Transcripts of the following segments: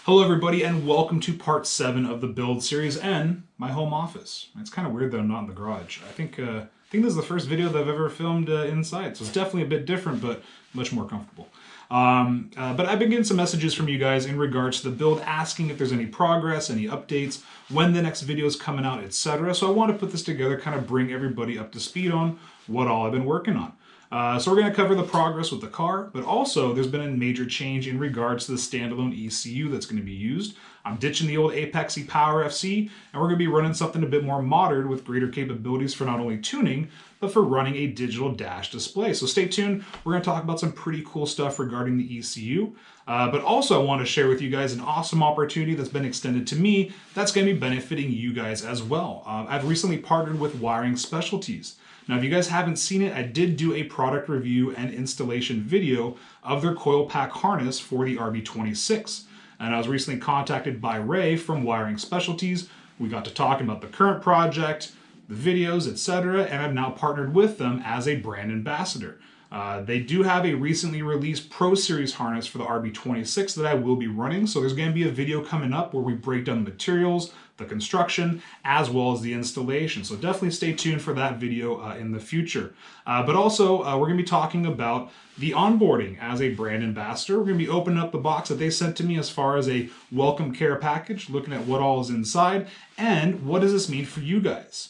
Hello everybody and welcome to part 7 of the build series and my home office. It's kind of weird that I'm not in the garage. I think this is the first video that I've ever filmed inside, so it's definitely a bit different but much more comfortable. But I've been getting some messages from you guys in regards to the build, asking if there's any progress, any updates, when the next video is coming out, etc. So I want to put this together, kind of bring everybody up to speed on what all I've been working on. So we're going to cover the progress with the car, but also there's been a major change in regards to the standalone ECU that's going to be used. I'm ditching the old Apexy Power FC, and we're going to be running something a bit more modern with greater capabilities for not only tuning, but for running a digital dash display. So stay tuned. We're going to talk about some pretty cool stuff regarding the ECU, but also I want to share with you guys an awesome opportunity that's been extended to me that's going to be benefiting you guys as well. I've recently partnered with Wiring Specialties. Now, if you guys haven't seen it, I did do a product review and installation video of their coil pack harness for the RB26. And I was recently contacted by Ray from Wiring Specialties. We got to talking about the current project, the videos, etc., and I've now partnered with them as a brand ambassador. They do have a recently released Pro Series harness for the RB26 that I will be running, so there's going to be a video coming up where we break down the materials, the construction, as well as the installation. So definitely stay tuned for that video in the future. But also, we're going to be talking about the onboarding as a brand ambassador. We're going to be opening up the box that they sent to me as far as a welcome care package, looking at what all is inside, and what does this mean for you guys.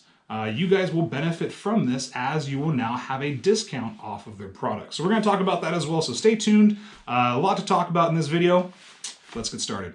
You guys will benefit from this as you will now have a discount off of their products. So we're going to talk about that as well, so stay tuned. A lot to talk about in this video. Let's get started.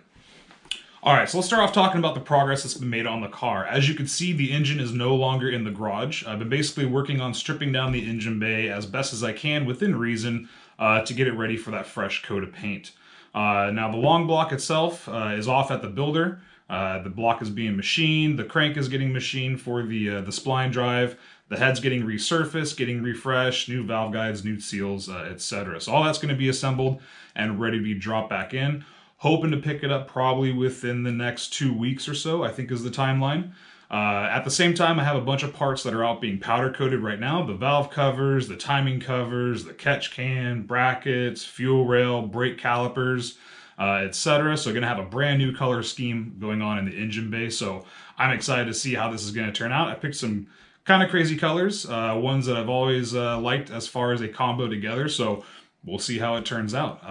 Alright, so let's start off talking about the progress that's been made on the car. As you can see, the engine is no longer in the garage. I've been basically working on stripping down the engine bay as best as I can within reason to get it ready for that fresh coat of paint. Now the long block itself is off at the builder. The block is being machined, the crank is getting machined for the spline drive, the head's getting resurfaced, getting refreshed, new valve guides, new seals, etc. So all that's going to be assembled and ready to be dropped back in. Hoping to pick it up probably within the next 2 weeks or so, I think is the timeline. At the same time, I have a bunch of parts that are out being powder coated right now. The valve covers, the timing covers, the catch can, brackets, fuel rail, brake calipers, etc. So going to have a brand new color scheme going on in the engine bay. So I'm excited to see how this is going to turn out. I picked some kind of crazy colors, ones that I've always liked as far as a combo together. So we'll see how it turns out.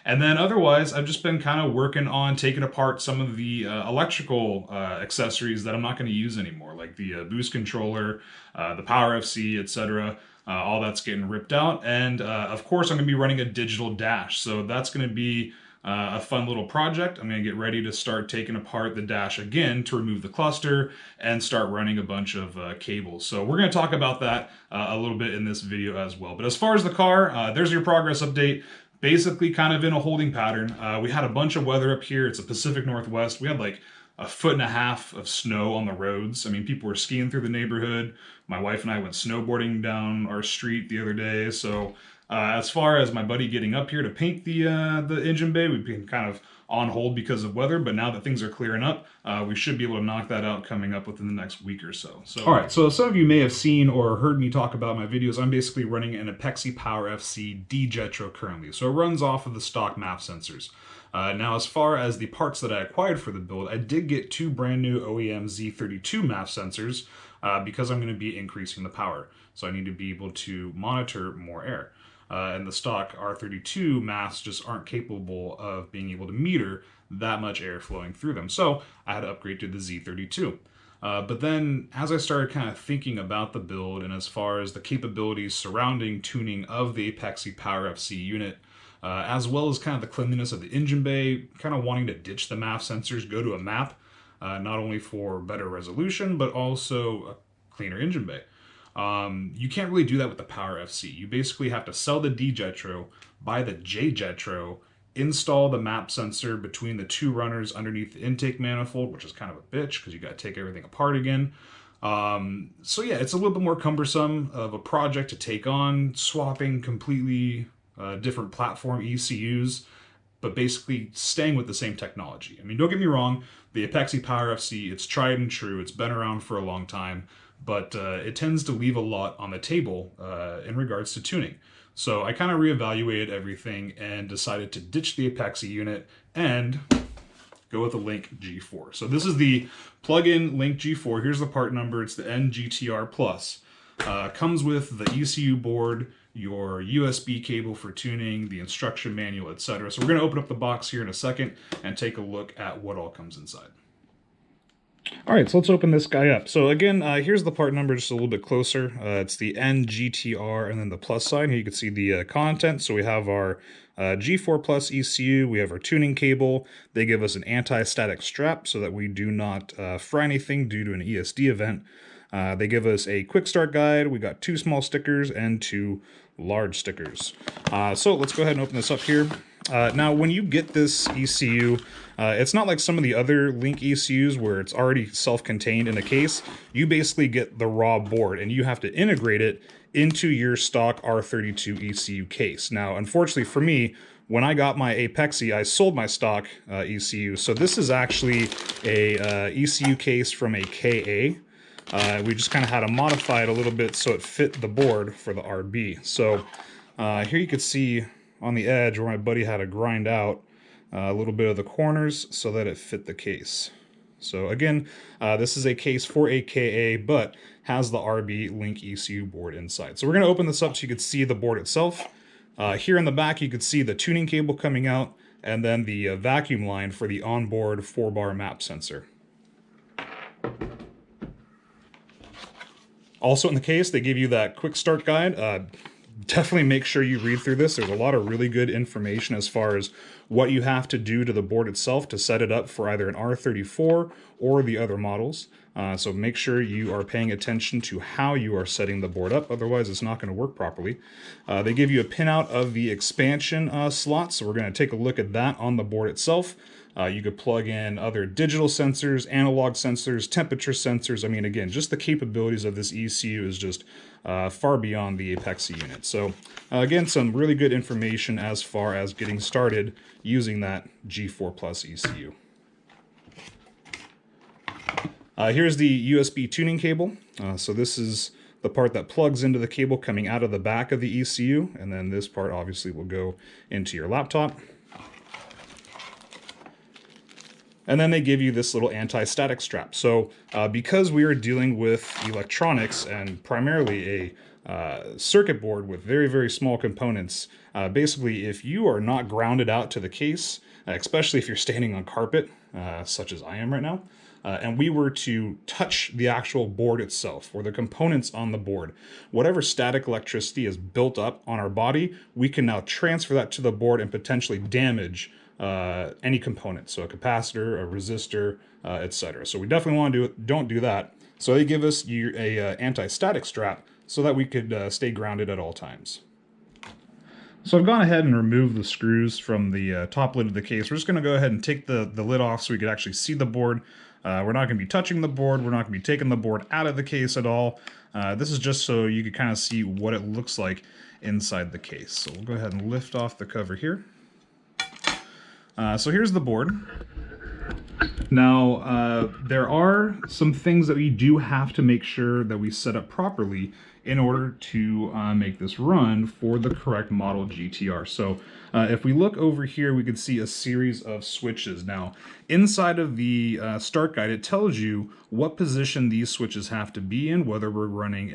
And then otherwise, I've just been kind of working on taking apart some of the electrical accessories that I'm not going to use anymore, like the boost controller, the Power FC, etc. All that's getting ripped out. And of course, I'm going to be running a digital dash. So that's going to be a fun little project. I'm going to get ready to start taking apart the dash again to remove the cluster and start running a bunch of cables. So we're going to talk about that a little bit in this video as well. But as far as the car, there's your progress update. Basically kind of in a holding pattern. We had a bunch of weather up here. It's a Pacific Northwest. We had like 1.5 feet of snow on the roads. I mean, people were skiing through the neighborhood. My wife and I went snowboarding down our street the other day. So as far as my buddy getting up here to paint the engine bay, we've been kind of on hold because of weather, but now that things are clearing up, we should be able to knock that out coming up within the next week or so. All right, so some of you may have seen or heard me talk about my videos. I'm basically running an Apexy Power FC D-Jetro currently, so it runs off of the stock map sensors. Now, as far as the parts that I acquired for the build, I did get 2 brand new OEM Z32 map sensors because I'm going to be increasing the power, so I need to be able to monitor more air. And the stock R32 maps just aren't capable of being able to meter that much air flowing through them. So I had to upgrade to the Z32. But then as I started kind of thinking about the build and as far as the capabilities surrounding tuning of the Apexy Power FC unit, as well as kind of the cleanliness of the engine bay, kind of wanting to ditch the map sensors, go to a map, not only for better resolution, but also a cleaner engine bay. You can't really do that with the Power FC. You basically have to sell the D-Jetro, buy the J-Jetro, install the map sensor between the 2 runners underneath the intake manifold, which is kind of a bitch because you got to take everything apart again. So yeah, it's a little bit more cumbersome of a project to take on, swapping completely different platform ECUs, but basically staying with the same technology. I mean, don't get me wrong, the Apexy Power FC, it's tried and true, it's been around for a long time, but it tends to leave a lot on the table in regards to tuning. So I kind of reevaluated everything and decided to ditch the Apexy unit and go with the Link G4. So this is the plug-in Link G4. Here's the part number. It's the NGTR Plus. Comes with the ECU board, your USB cable for tuning, the instruction manual, etc. So we're going to open up the box here in a second and take a look at what all comes inside. All right, so let's open this guy up. So again, here's the part number just a little bit closer. It's the NGTR and then the plus sign. Here you can see the content. So we have our G4 Plus ECU. We have our tuning cable. They give us an anti-static strap so that we do not fry anything due to an ESD event. They give us a quick start guide. We got 2 small stickers and 2 large stickers. So let's go ahead and open this up here. Now, when you get this ECU, it's not like some of the other Link ECUs where it's already self-contained in a case. You basically get the raw board and you have to integrate it into your stock R32 ECU case. Now, unfortunately for me, when I got my Apexi, I sold my stock ECU. So this is actually a ECU case from a KA. We just kind of had to modify it a little bit so it fit the board for the RB. So here you can see on the edge where my buddy had to grind out a little bit of the corners so that it fit the case. So again, this is a case for a KA, but has the RB Link ECU board inside. So we're going to open this up so you can see the board itself. Here in the back, you can see the tuning cable coming out and then the vacuum line for the onboard 4-bar map sensor. Also in the case, they give you that quick start guide. Definitely make sure you read through this. There's a lot of really good information as far as what you have to do to the board itself to set it up for either an R34 or the other models. So make sure you are paying attention to how you are setting the board up, otherwise it's not going to work properly. They give you a pinout of the expansion slot, so we're going to take a look at that on the board itself. You could plug in other digital sensors, analog sensors, temperature sensors. I mean, again, just the capabilities of this ECU is just far beyond the Apexi unit. So again, some really good information as far as getting started using that G4 Plus ECU. Here's the USB tuning cable. So this is the part that plugs into the cable coming out of the back of the ECU, and then this part obviously will go into your laptop. And then they give you this little anti-static strap. So because we are dealing with electronics and primarily a circuit board with very, very small components, basically if you are not grounded out to the case, especially if you're standing on carpet, such as I am right now, and we were to touch the actual board itself or the components on the board, whatever static electricity is built up on our body, we can now transfer that to the board and potentially damage any component, so a capacitor, a resistor, etc. So we definitely want to don't do that. So they give us a anti-static strap so that we could stay grounded at all times. So I've gone ahead and removed the screws from the top lid of the case. We're just going to go ahead and take the lid off so we could actually see the board. We're not going to be touching the board. We're not going to be taking the board out of the case at all. This is just so you can kind of see what it looks like inside the case. So we'll go ahead and lift off the cover here. So here's the board. Now, there are some things that we do have to make sure that we set up properly in order to make this run for the correct model GTR. So if we look over here, we can see a series of switches. Now, inside of the start guide, it tells you what position these switches have to be in, whether we're running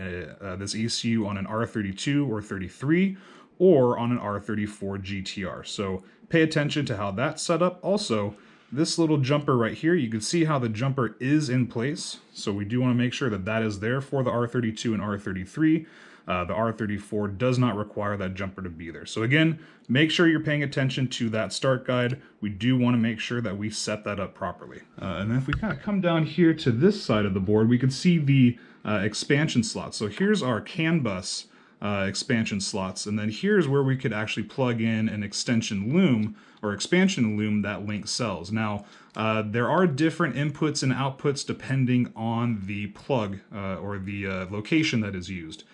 this ECU on an R32 or 33 or on an R34 GTR. So pay attention to how that's set up. Also, this little jumper right here, you can see how the jumper is in place. So we do want to make sure that that is there for the R32 and R33. The R34 does not require that jumper to be there. So again, make sure you're paying attention to that start guide. We do want to make sure that we set that up properly. And then if we kind of come down here to this side of the board, we can see the expansion slots. So here's our CAN bus expansion slots, and then here's where we could actually plug in an extension loom or expansion loom that Link sells. Now, there are different inputs and outputs depending on the plug or the location that is used.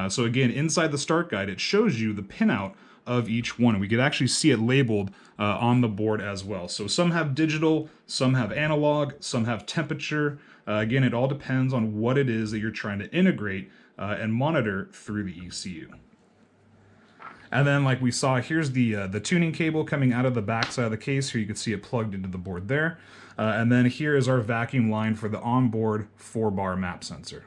So again, inside the start guide, it shows you the pinout of each one. We could actually see it labeled on the board as well. So some have digital, some have analog, some have temperature. Again, it all depends on what it is that you're trying to integrate and monitor through the ECU. And then like we saw, here's the tuning cable coming out of the back side of the case. Here you can see it plugged into the board there. And then here is our vacuum line for the onboard 4-bar map sensor.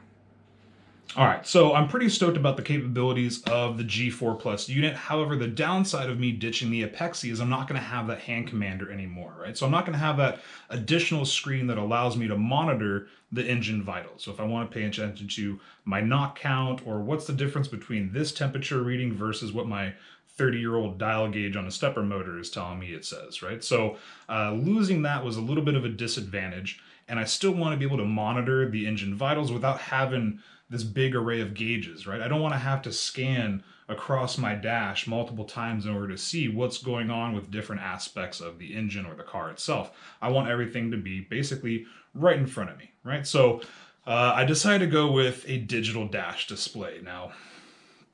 All right, so I'm pretty stoked about the capabilities of the G4 Plus unit. However, the downside of me ditching the Apexi is I'm not going to have that hand commander anymore, right? So I'm not going to have that additional screen that allows me to monitor the engine vitals. So if I want to pay attention to my knock count or what's the difference between this temperature reading versus what my 30-year-old dial gauge on a stepper motor is telling me it says, right? So losing that was a little bit of a disadvantage, and I still want to be able to monitor the engine vitals without having this big array of gauges, right? I don't want to have to scan across my dash multiple times in order to see what's going on with different aspects of the engine or the car itself. I want everything to be basically right in front of me, right? So I decided to go with a digital dash display. Now,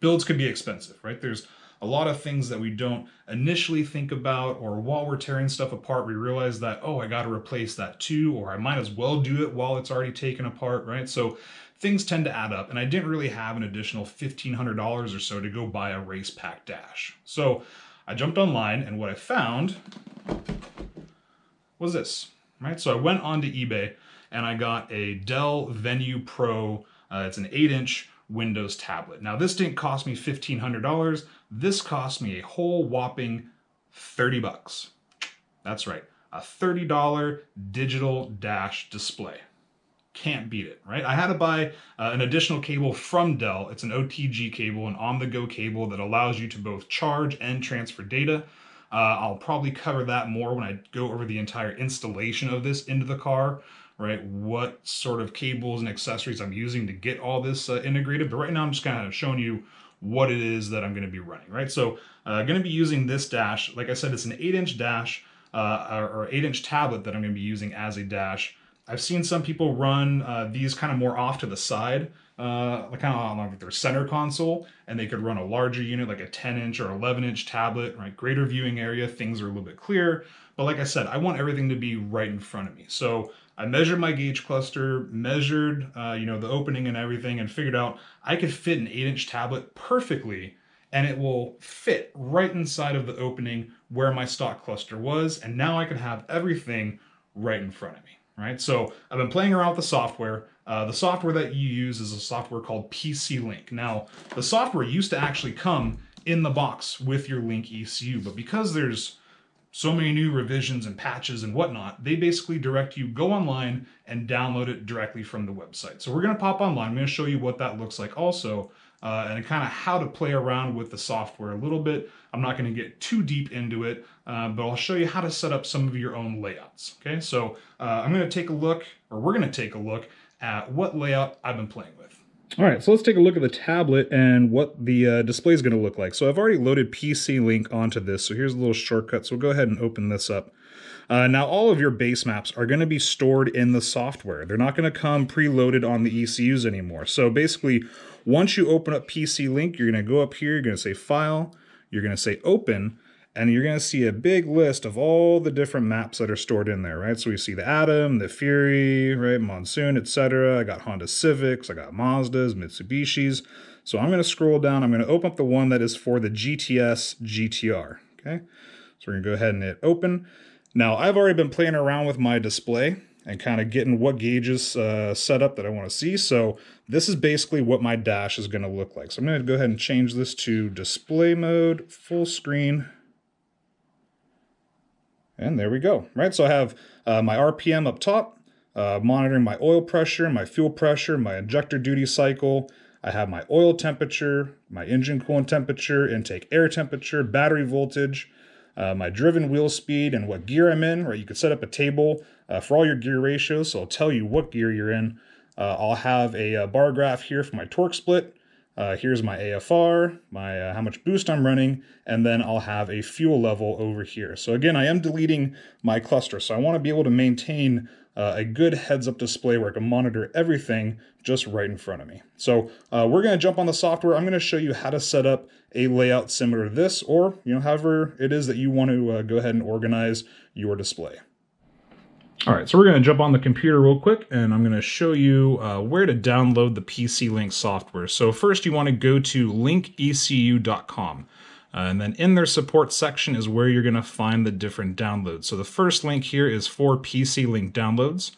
builds can be expensive, right? There's a lot of things that we don't initially think about, or while we're tearing stuff apart, we realize that, oh, I got to replace that too, or I might as well do it while it's already taken apart, right? So things tend to add up, and I didn't really have an additional $1,500 or so to go buy a race pack dash. So I jumped online, and what I found was this, right? So I went onto eBay, and I got a Dell Venue Pro. It's an 8-inch Windows tablet. Now, this didn't cost me $1,500. This cost me a whole whopping 30 bucks. That's right, a $30 digital dash display. Can't beat it, right? I had to buy an additional cable from Dell. It's an OTG cable, an on-the-go cable that allows you to both charge and transfer data. I'll probably cover that more when I go over the entire installation of this into the car, right? What sort of cables and accessories I'm using to get all this integrated. But right now I'm just kind of showing you what it is that I'm going to be running, right? So I'm going to be using this dash. Like I said, it's an 8-inch dash or 8-inch tablet that I'm going to be using as a dash. I've seen some people run these kind of more off to the side, kind of on like their center console, and they could run a larger unit like a 10-inch or 11-inch tablet, right? Greater viewing area, things are a little bit clearer. But like I said, I want everything to be right in front of me. So I measured my gauge cluster, measured the opening and everything, and figured out I could fit an 8-inch tablet perfectly, and it will fit right inside of the opening where my stock cluster was, and now I can have everything right in front of me. Right, so I've been playing around with the software. The software that you use is a software called PC Link. Now, the software used to actually come in the box with your Link ECU, but because there's so many new revisions and patches and whatnot, they basically direct you go online and download it directly from the website. So we're going to pop online. I'm going to show you what that looks like also, and kind of how to play around with the software a little bit. I'm not going to get too deep into it, but I'll show you how to set up some of your own layouts. Okay, so I'm going to take a look, or we're going to take a look at what layout I've been playing with. All right, so let's take a look at the tablet and what the display is going to look like. So I've already loaded PC Link onto this, so here's a little shortcut. So we'll go ahead and open this up. Now, all of your base maps are going to be stored in the software. They're not going to come preloaded on the ECUs anymore. So basically, once you open up PC Link, you're going to go up here, you're going to say File, you're going to say Open, and you're going to see a big list of all the different maps that are stored in there, right? So we see the Atom, the Fury, right, Monsoon, etc. I got Honda Civics, I got Mazdas, Mitsubishis. So I'm going to scroll down. I'm going to open up the one that is for the GTS GTR, okay? So we're going to go ahead and hit Open. Now, I've already been playing around with my display and kind of getting what gauges set up that I want to see. So this is basically what my dash is going to look like. So I'm going to go ahead and change this to display mode, full screen. And there we go, right? So I have my RPM up top, monitoring my oil pressure, my fuel pressure, my injector duty cycle. I have my oil temperature, my engine coolant temperature, intake air temperature, battery voltage, my driven wheel speed, and what gear I'm in, right? You could set up a table for all your gear ratios, so it'll tell you what gear you're in. I'll have a bar graph here for my torque split. Here's my AFR, my how much boost I'm running, and then I'll have a fuel level over here. So again, I am deleting my cluster, so I want to be able to maintain a good heads-up display where I can monitor everything just right in front of me. So we're going to jump on the software. I'm going to show you how to set up a layout similar to this, or however it is that you want to go ahead and organize your display. All right, so we're going to jump on the computer real quick, and I'm going to show you where to download the PC Link software. So first, you want to go to linkecu.com. And then in their support section is where you're going to find the different downloads. So the first link here is for PC Link downloads.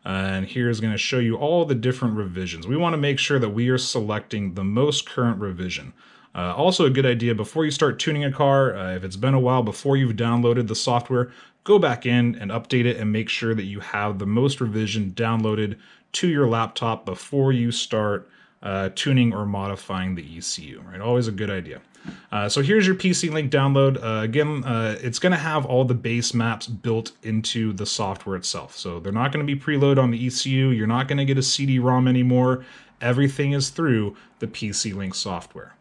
And here is going to show you all the different revisions. We want to make sure that we are selecting the most current revision. Also a good idea before you start tuning a car, if it's been a while before you've downloaded the software, go back in and update it and make sure that you have the most revision downloaded to your laptop before you start tuning or modifying the ECU, right? Always a good idea. So here's your PC Link download. Again, it's going to have all the base maps built into the software itself. So they're not going to be preloaded on the ECU. You're not going to get a CD-ROM anymore. Everything is through the PC Link software.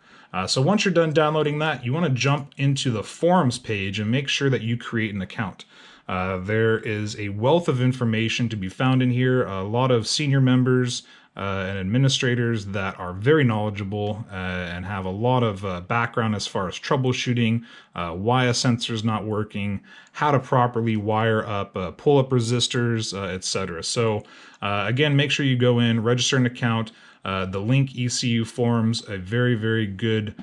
So once you're done downloading that, you want to jump into the forums page and make sure that you create an account. There is a wealth of information to be found in here. A lot of senior members and administrators that are very knowledgeable and have a lot of background as far as troubleshooting, why a sensor is not working, how to properly wire up pull-up resistors, etc. So again, make sure you go in, register an account. The Link ECU forums, a very, very good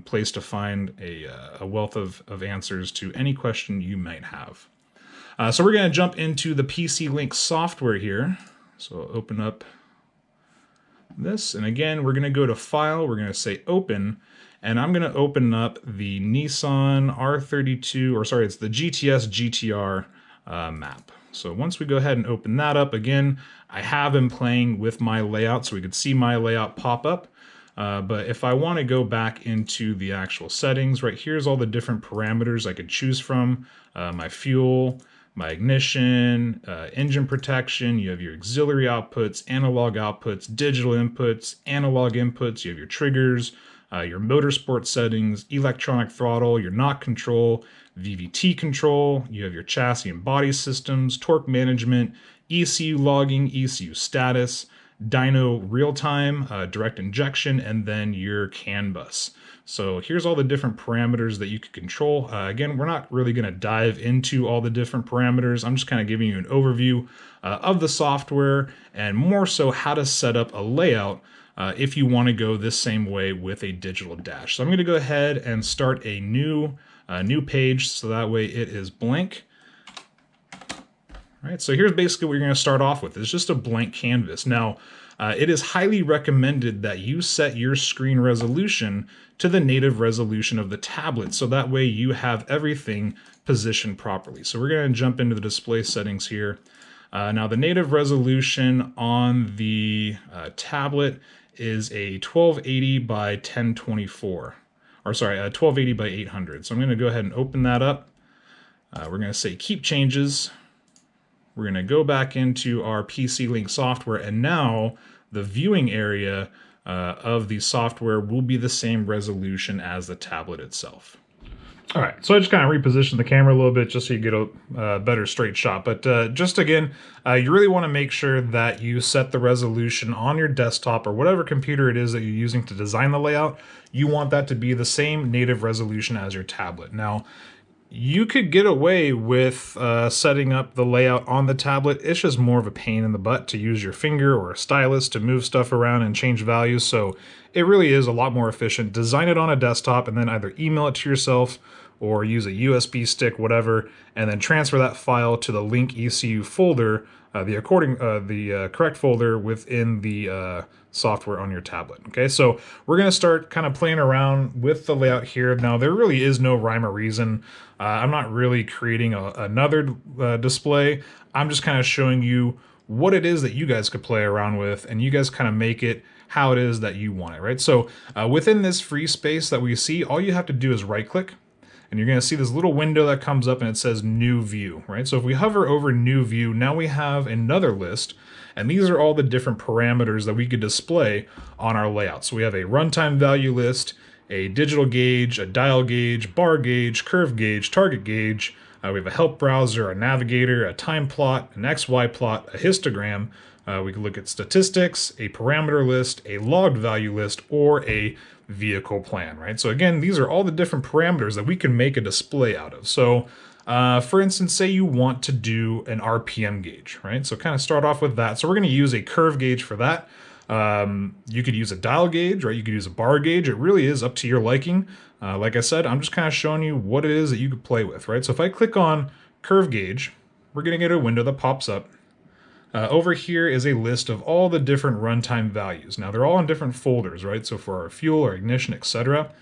place to find a wealth of answers to any question you might have. So we're going to jump into the PC Link software here. So I'll open up this, and again, we're going to go to File, we're going to say Open, and I'm going to open up the Nissan R32, or sorry, it's the GTS GTR map. So once we go ahead and open that up, again, I have been playing with my layout so we could see my layout pop up. But if I want to go back into the actual settings, right here's all the different parameters I could choose from. My fuel, my ignition, engine protection, you have your auxiliary outputs, analog outputs, digital inputs, analog inputs, you have your triggers, your motorsport settings, electronic throttle, your knock control, VVT control, you have your chassis and body systems, torque management, ECU logging, ECU status, dyno real-time, direct injection, and then your CAN bus. So here's all the different parameters that you can control. Again, we're not really going to dive into all the different parameters. I'm just kind of giving you an overview of the software and more so how to set up a layout if you want to go this same way with a digital dash. So I'm going to go ahead and start a new page so that way it is blank. All right, so here's basically what you're going to start off with. It's just a blank canvas. Now, it is highly recommended that you set your screen resolution to the native resolution of the tablet, so that way you have everything positioned properly. So we're going to jump into the display settings here. Now, the native resolution on the tablet is a 1280 by 1024, or sorry, 1280 by 800. So I'm going to go ahead and open that up. We're going to say Keep Changes. We're going to go back into our PC Link software, and now the viewing area of the software will be the same resolution as the tablet itself. All right, so I just kind of repositioned the camera a little bit just so you get a better straight shot. But just again, you really want to make sure that you set the resolution on your desktop or whatever computer it is that you're using to design the layout. You want that to be the same native resolution as your tablet. Now, you could get away with setting up the layout on the tablet. It's just more of a pain in the butt to use your finger or a stylus to move stuff around and change values. So it really is a lot more efficient. Design it on a desktop and then either email it to yourself or use a USB stick, whatever, and then transfer that file to the Link ECU folder, the correct folder within the software on your tablet. Okay, so we're going to start kind of playing around with the layout here. Now, there really is no rhyme or reason. I'm not really creating another display. I'm just kind of showing you what it is that you guys could play around with, and you guys kind of make it how it is that you want it, right? So within this free space that we see, all you have to do is right-click, and you're going to see this little window that comes up and it says New View, right? So if we hover over New View, now we have another list, and these are all the different parameters that we could display on our layout. So we have a runtime value list, a digital gauge, a dial gauge, bar gauge, curve gauge, target gauge. We have a help browser, a navigator, a time plot, an XY plot, a histogram. We can look at statistics, a parameter list, a logged value list, or a vehicle plan, right? So again, these are all the different parameters that we can make a display out of. So for instance, say you want to do an RPM gauge, right? So kind of start off with that. So we're going to use a curve gauge for that. You could use a dial gauge, right? You could use a bar gauge. It really is up to your liking. Like I said, I'm just kind of showing you what it is that you could play with, right? So if I click on curve gauge, we're going to get a window that pops up. Over here is a list of all the different runtime values. Now they're all in different folders, right? So for our fuel, our ignition, etc.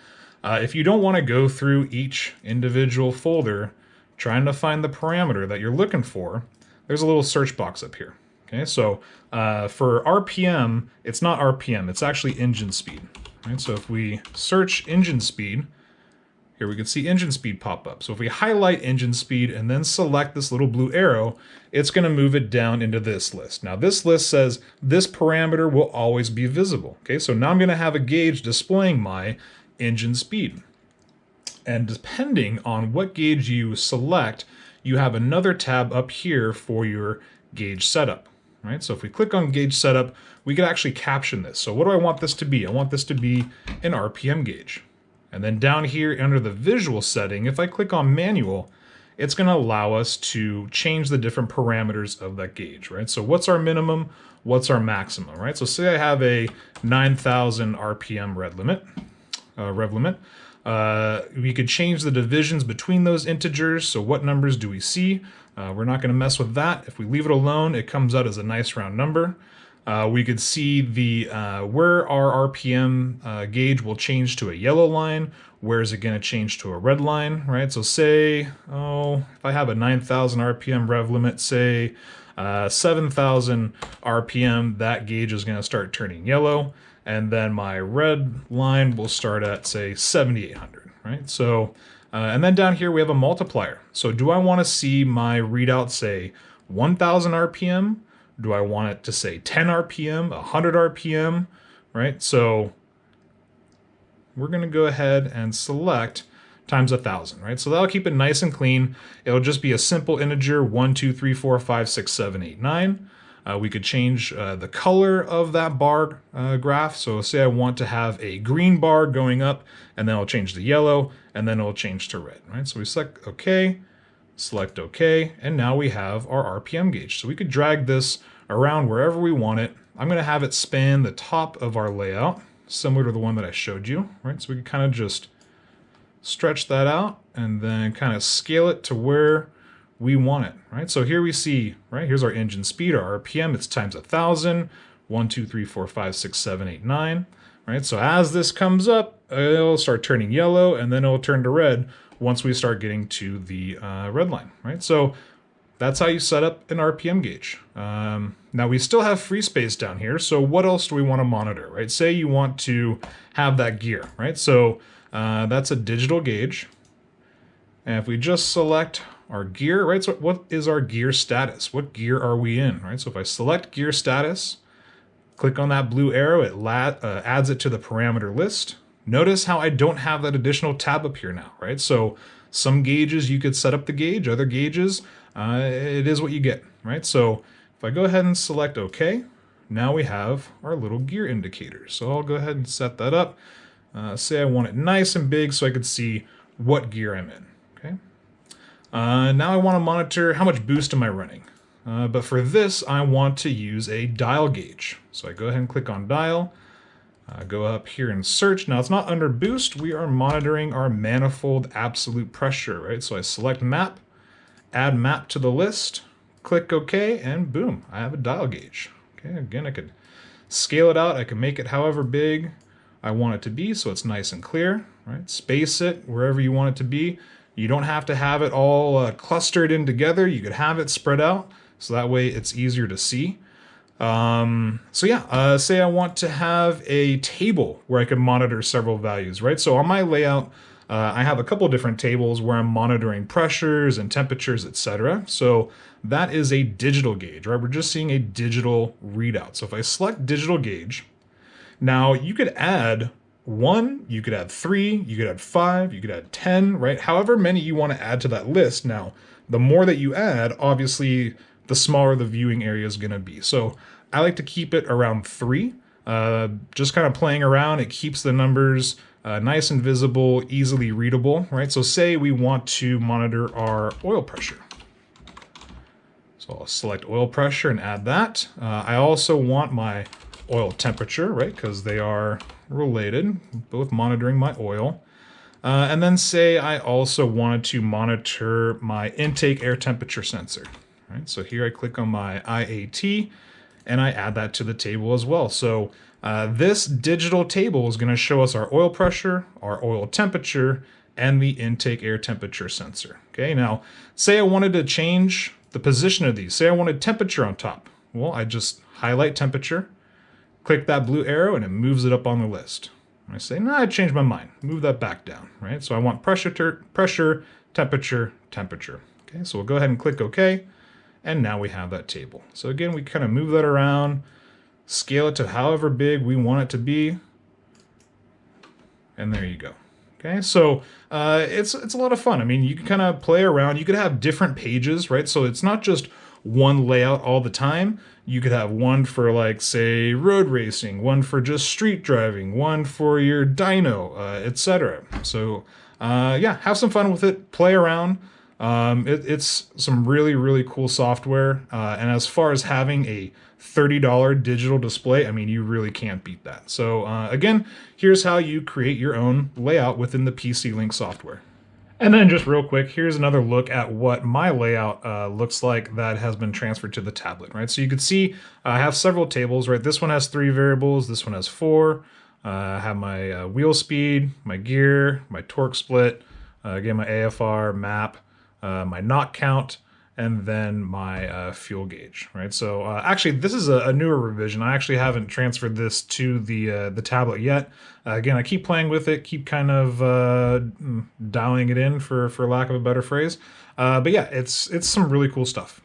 If you don't want to go through each individual folder trying to find the parameter that you're looking for, there's a little search box up here. Okay, so for RPM, it's not RPM, it's actually engine speed. Right? So if we search engine speed, here we can see engine speed pop up. So if we highlight engine speed and then select this little blue arrow, it's going to move it down into this list. Now this list says this parameter will always be visible. Okay, so now I'm going to have a gauge displaying my engine speed. And depending on what gauge you select, you have another tab up here for your gauge setup. Right? So if we click on gauge setup, we could actually caption this. So what do I want this to be? I want this to be an RPM gauge. And then down here under the visual setting, if I click on manual, it's going to allow us to change the different parameters of that gauge, right? So what's our minimum? What's our maximum, right? So say I have a 9,000 RPM rev limit. We could change the divisions between those integers. So what numbers do we see? We're not going to mess with that. If we leave it alone, it comes out as a nice round number. We could see the where our RPM gauge will change to a yellow line. Where is it going to change to a red line, right? So say, if I have a 9,000 RPM rev limit, say 7,000 RPM, that gauge is going to start turning yellow. And then my red line will start at, say, 7,800, right? So, and then down here we have a multiplier. So do I want to see my readout say 1,000 RPM? Do I want it to say 10 RPM, 100 RPM, right? So we're going to go ahead and select times 1,000, right? So that'll keep it nice and clean. It'll just be a simple integer, 1, 2, 3, 4, 5, 6, 7, 8, 9. We could change the color of that bar graph. So say I want to have a green bar going up, and then I'll change to yellow, and then it'll change to red, right? So we select OK, select OK, and now we have our RPM gauge. So we could drag this around wherever we want it. I'm going to have it span the top of our layout, similar to the one that I showed you, right? So we can kind of just stretch that out and then kind of scale it to where we want it, right? So here we see, right, here's our engine speed, our RPM, it's times 1,000, 1, 2, 3, 4, 5, 6, 7, 8, 9, right? So as this comes up, it'll start turning yellow, and then it'll turn to red once we start getting to the red line, right? So that's how you set up an RPM gauge. Now we still have free space down here, so what else do we want to monitor, right? Say you want to have that gear, right? So that's a digital gauge, and if we just select our gear, right? So what is our gear status? What gear are we in, right? So if I select gear status, click on that blue arrow, it adds it to the parameter list. Notice how I don't have that additional tab up here now, right? So some gauges you could set up the gauge, other gauges, it is what you get, right? So if I go ahead and select OK, now we have our little gear indicator. So I'll go ahead and set that up. Say I want it nice and big so I could see what gear I'm in, okay? Now I want to monitor how much boost am I running. But for this, I want to use a dial gauge. So I go ahead and click on dial, go up here and search. Now it's not under boost, we are monitoring our manifold absolute pressure, right? So I select map, add map to the list, click OK, and boom, I have a dial gauge. Okay, again, I could scale it out, I can make it however big I want it to be so it's nice and clear, right? Space it wherever you want it to be. You don't have to have it all clustered in together. You could have it spread out, so that way it's easier to see. So yeah, say I want to have a table where I can monitor several values, right? So on my layout, I have a couple different tables where I'm monitoring pressures and temperatures, etc. So that is a digital gauge, right? We're just seeing a digital readout. So if I select digital gauge, now you could add 1, you could add 3, you could add 5, you could add 10, right? However many you want to add to that list. Now, the more that you add, obviously, the smaller the viewing area is going to be. So I like to keep it around 3. Just kind of playing around, it keeps the numbers nice and visible, easily readable, right? So say we want to monitor our oil pressure. So I'll select oil pressure and add that. I also want my oil temperature, right? Because they are related, both monitoring my oil. And then say I also wanted to monitor my intake air temperature sensor. Right? So here I click on my IAT and I add that to the table as well. So this digital table is going to show us our oil pressure, our oil temperature, and the intake air temperature sensor. Okay, now say I wanted to change the position of these. Say I wanted temperature on top. Well, I just highlight temperature, click that blue arrow, and it moves it up on the list. I say, nah, I changed my mind. Move that back down, right? So I want pressure, temperature, temperature. Okay, so we'll go ahead and click OK, and now we have that table. So again, we kind of move that around, scale it to however big we want it to be, and there you go. Okay, so it's a lot of fun. I mean, you can kind of play around. You could have different pages, right? So it's not just one layout all the time. You could have one for, like, say, road racing, one for just street driving, one for your dyno, etc. So yeah, have some fun with it, play around. It's some really, really cool software. And as far as having a $30 digital display, I mean, you really can't beat that. So again, here's how you create your own layout within the PC Link software. And then just real quick, here's another look at what my layout looks like that has been transferred to the tablet, right? So you can see I have several tables, right? This one has 3 variables, this one has 4. I have my wheel speed, my gear, my torque split, again, my AFR, map, my knock count, and then my fuel gauge, right? So actually, this is a newer revision. I actually haven't transferred this to the tablet yet. Again, I keep playing with it, keep kind of dialing it in, for lack of a better phrase. But yeah, it's some really cool stuff.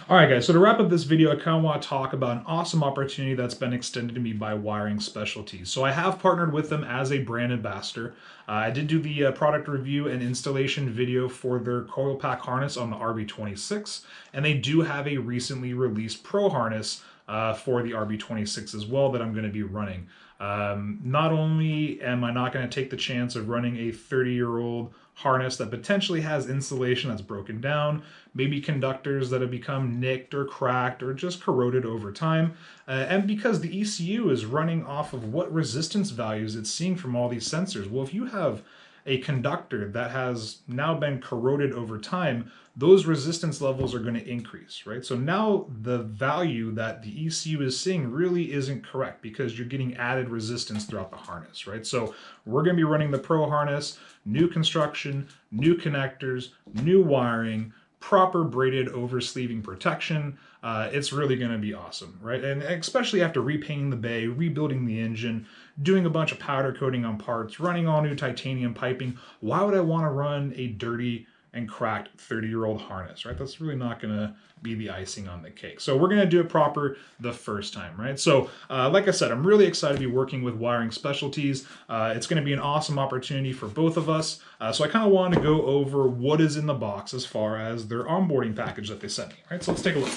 All right, guys, so to wrap up this video, I kind of want to talk about an awesome opportunity that's been extended to me by Wiring Specialties. So I have partnered with them as a brand ambassador. I did do the product review and installation video for their coil pack harness on the RB26, and they do have a recently released Pro harness for the RB26 as well that I'm going to be running. Not only am I not going to take the chance of running a 30-year-old harness that potentially has insulation that's broken down, maybe conductors that have become nicked or cracked or just corroded over time, and because the ECU is running off of what resistance values it's seeing from all these sensors. Well, if you have a conductor that has now been corroded over time, those resistance levels are going to increase, right? So now the value that the ECU is seeing really isn't correct because you're getting added resistance throughout the harness, right? So we're going to be running the Pro harness, new construction, new connectors, new wiring, proper braided oversleeving protection. It's really going to be awesome, right? And especially after repainting the bay, rebuilding the engine, doing a bunch of powder coating on parts, running all new titanium piping, why would I want to run a dirty and cracked 30-year-old harness, right? That's really not going to be the icing on the cake. So we're going to do it proper the first time, right? So like I said, I'm really excited to be working with Wiring Specialties. It's going to be an awesome opportunity for both of us. So I kind of wanted to go over what is in the box as far as their onboarding package that they sent me, right? So let's take a look.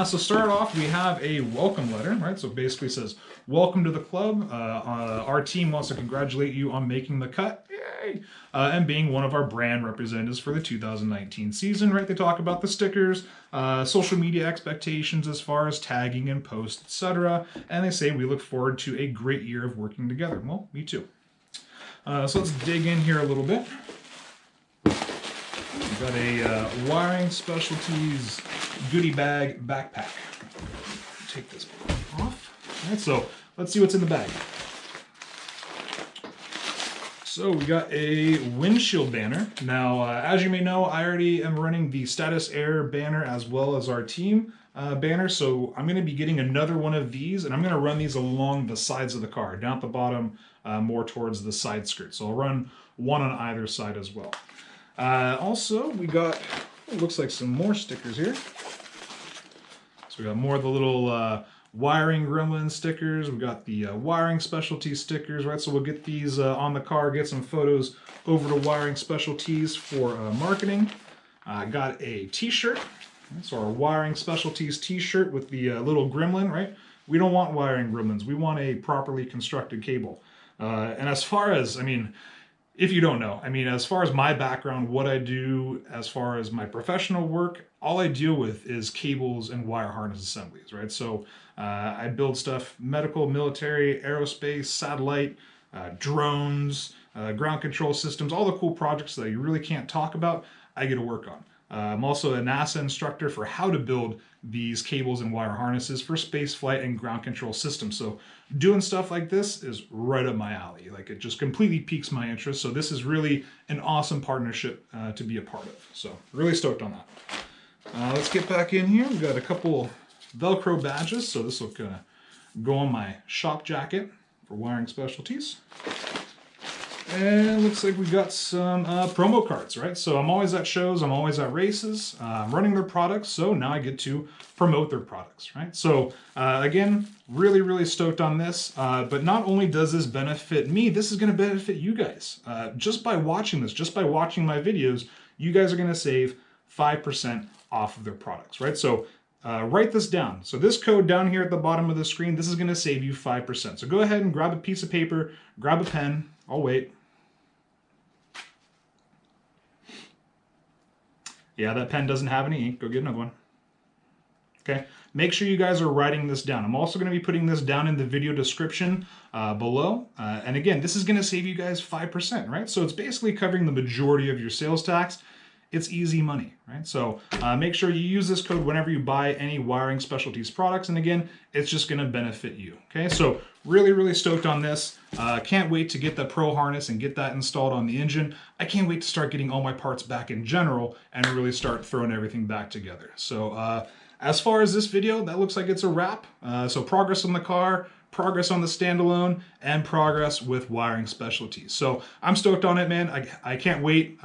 So start off, we have a welcome letter, right? So it basically says, welcome to the club. Our team wants to congratulate you on making the cut. Yay! And being one of our brand representatives for the 2019 season, right? They talk about the stickers, social media expectations as far as tagging and posts, etc. And they say, we look forward to a great year of working together. Well, me too. So let's dig in here a little bit. We've got a Wiring Specialties goodie bag backpack. Take this off. All right, so let's see what's in the bag. So we got a windshield banner. Now, as you may know, I already am running the Status Air banner as well as our team banner. So I'm going to be getting another one of these, and I'm going to run these along the sides of the car, down at the bottom, more towards the side skirt. So I'll run one on either side as well. Also, we got, it looks like some more stickers here. So we got more of the little wiring gremlin stickers. We got the Wiring Specialties stickers, right? So we'll get these on the car, get some photos over to Wiring Specialties for marketing. I got a t-shirt. So our Wiring Specialties t-shirt with the little gremlin, right? We don't want wiring gremlins. We want a properly constructed cable. And as far as, I mean, if you don't know, I mean, as far as my background, what I do as far as my professional work, all I deal with is cables and wire harness assemblies, right? So I build stuff, medical, military, aerospace, satellite, drones, ground control systems, all the cool projects that you really can't talk about, I get to work on. I'm also a NASA instructor for how to build these cables and wire harnesses for space flight and ground control systems. So doing stuff like this is right up my alley. Like, it just completely piques my interest. So this is really an awesome partnership to be a part of. So really stoked on that. Let's get back in here. We've got a couple Velcro badges. So this will kind of go on my shop jacket for Wiring Specialties. And looks like we got some promo cards, right? So I'm always at shows, I'm always at races, I'm running their products, so now I get to promote their products, right? So again, really, really stoked on this. But not only does this benefit me, this is going to benefit you guys. Just by watching this, just by watching my videos, you guys are going to save 5% off of their products, right? So write this down. So this code down here at the bottom of the screen, this is going to save you 5%. So go ahead and grab a piece of paper, grab a pen. I'll wait. Yeah, that pen doesn't have any ink. Go get another one. Okay, make sure you guys are writing this down. I'm also going to be putting this down in the video description below. And again, this is going to save you guys 5%, right? So it's basically covering the majority of your sales tax. It's easy money, right? So make sure you use this code whenever you buy any Wiring Specialties products. And again, it's just going to benefit you, okay? So really, really stoked on this. Can't wait to get the Pro harness and get that installed on the engine. I can't wait to start getting all my parts back in general and really start throwing everything back together. So as far as this video, that looks like it's a wrap. So progress on the car, progress on the standalone, and progress with Wiring Specialties. So I'm stoked on it, man. I can't wait.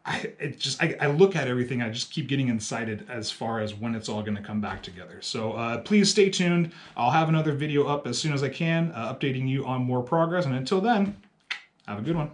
I look at everything, I just keep getting excited as far as when it's all going to come back together. So please stay tuned. I'll have another video up as soon as I can, updating you on more progress. And until then, have a good one.